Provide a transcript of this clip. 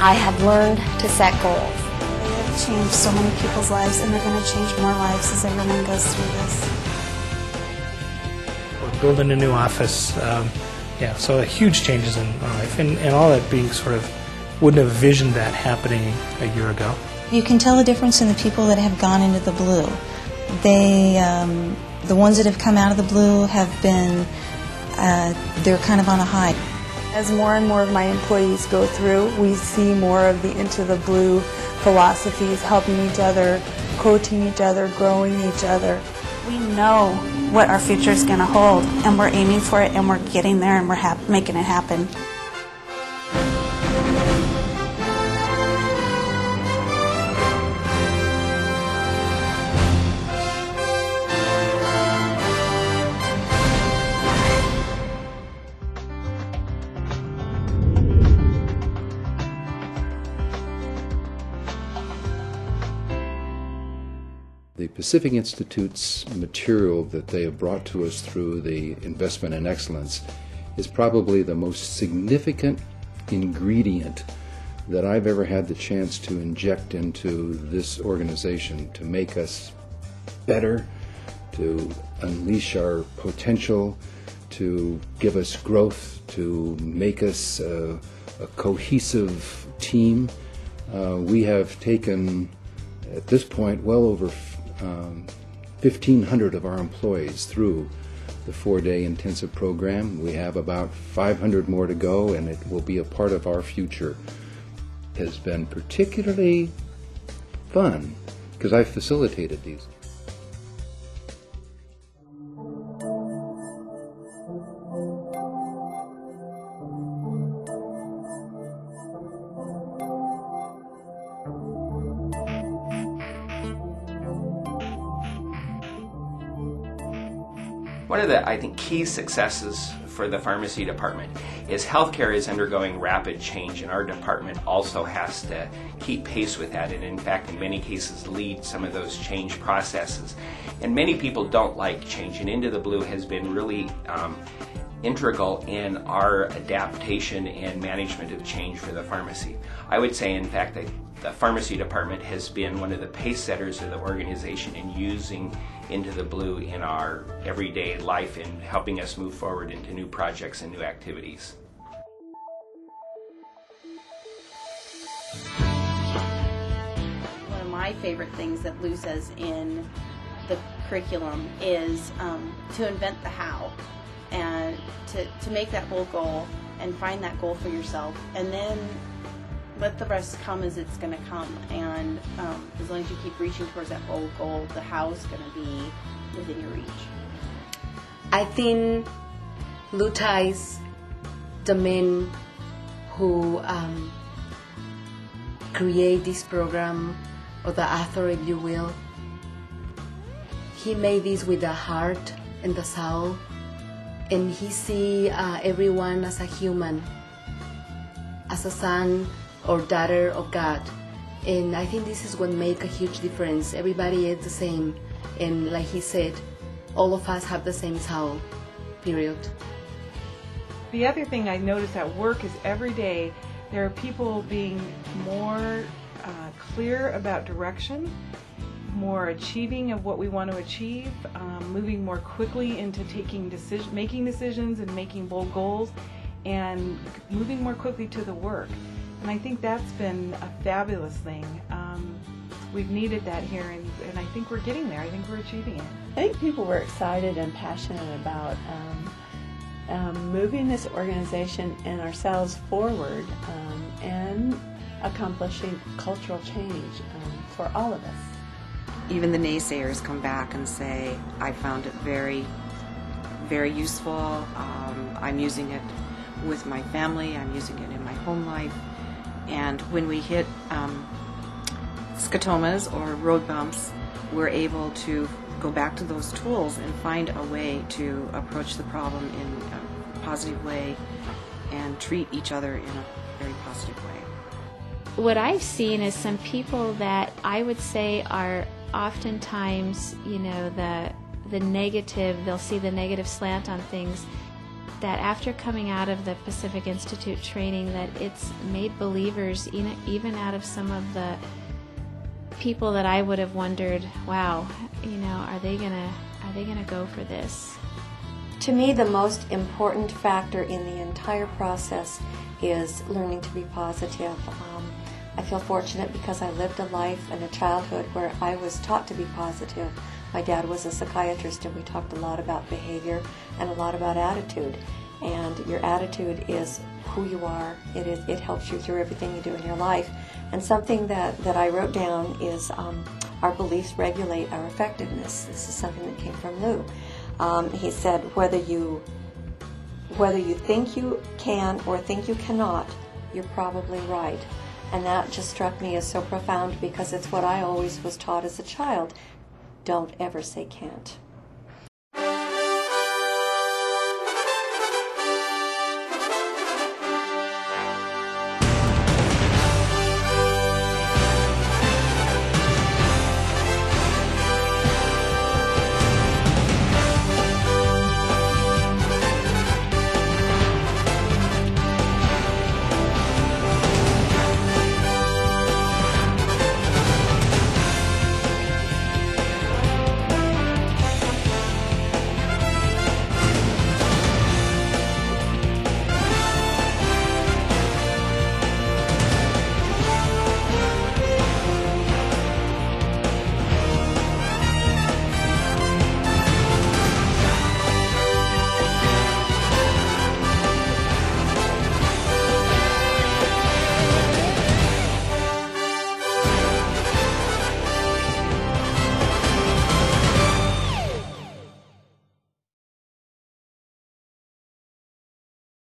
I have learned to set goals. They have changed so many people's lives, and they're going to change more lives as everyone goes through this. We're building a new office, so huge changes in our life, and all that being sort of, wouldn't have envisioned that happening a year ago. You can tell the difference in the people that have gone into the blue. They, the ones that have come out of the blue have been, they're kind of on a high. As more and more of my employees go through, we see more of the Into the Blue philosophies, helping each other, coaching each other, growing each other. We know what our future is going to hold, and we're aiming for it, and we're getting there, and we're making it happen. The Pacific Institute's material that they have brought to us through the Investment in Excellence is probably the most significant ingredient that I've ever had the chance to inject into this organization to make us better, to unleash our potential, to give us growth, to make us a cohesive team. We have taken, at this point, well over 1,500 of our employees through the 4-day intensive program. We have about 500 more to go, and it will be a part of our future. It has been particularly fun because I facilitated these. One of the, I think, key successes for the pharmacy department is healthcare is undergoing rapid change, and our department also has to keep pace with that, and in fact, in many cases, lead some of those change processes. And many people don't like change, and Into the Blue has been really integral in our adaptation and management of change for the pharmacy. I would say, in fact, that the pharmacy department has been one of the pace setters of the organization in using Into the Blue in our everyday life and helping us move forward into new projects and new activities. One of my favorite things that Lou says in the curriculum is to invent the how, and to make that whole goal and find that goal for yourself, and then let the rest come as it's going to come. And as long as you keep reaching towards that whole goal, the how is going to be within your reach. I think Luta is the man who create this program, or the author, if you will. He made this with the heart and the soul, and he see everyone as a human, as a son or daughter of God. And I think this is what makes a huge difference. Everybody is the same, and like he said, all of us have the same soul, period. The other thing I notice at work is every day there are people being more clear about direction, more achieving of what we want to achieve, moving more quickly into making decisions and making bold goals, and moving more quickly to the work. And I think that's been a fabulous thing. We've needed that here, and I think we're getting there. I think we're achieving it. I think people were excited and passionate about moving this organization and ourselves forward and accomplishing cultural change for all of us. Even the naysayers come back and say, I found it very, very useful. I'm using it with my family. I'm using it in my home life. And when we hit scotomas or road bumps, we're able to go back to those tools and find a way to approach the problem in a positive way and treat each other in a very positive way. What I've seen is some people that I would say are oftentimes, the negative, they'll see the negative slant on things. that after coming out of the Pacific Institute training, that it's made believers even out of some of the people that I would have wondered, wow, are they gonna go for this? To me, the most important factor in the entire process is learning to be positive. I feel fortunate because I lived a life and a childhood where I was taught to be positive. My dad was a psychiatrist, and we talked a lot about behavior and a lot about attitude. And your attitude is who you are. It helps you through everything you do in your life. And something that I wrote down is our beliefs regulate our effectiveness. This is something that came from Lou. He said, whether you think you can or think you cannot, you're probably right. And that just struck me as so profound because it's what I always was taught as a child. Don't ever say can't.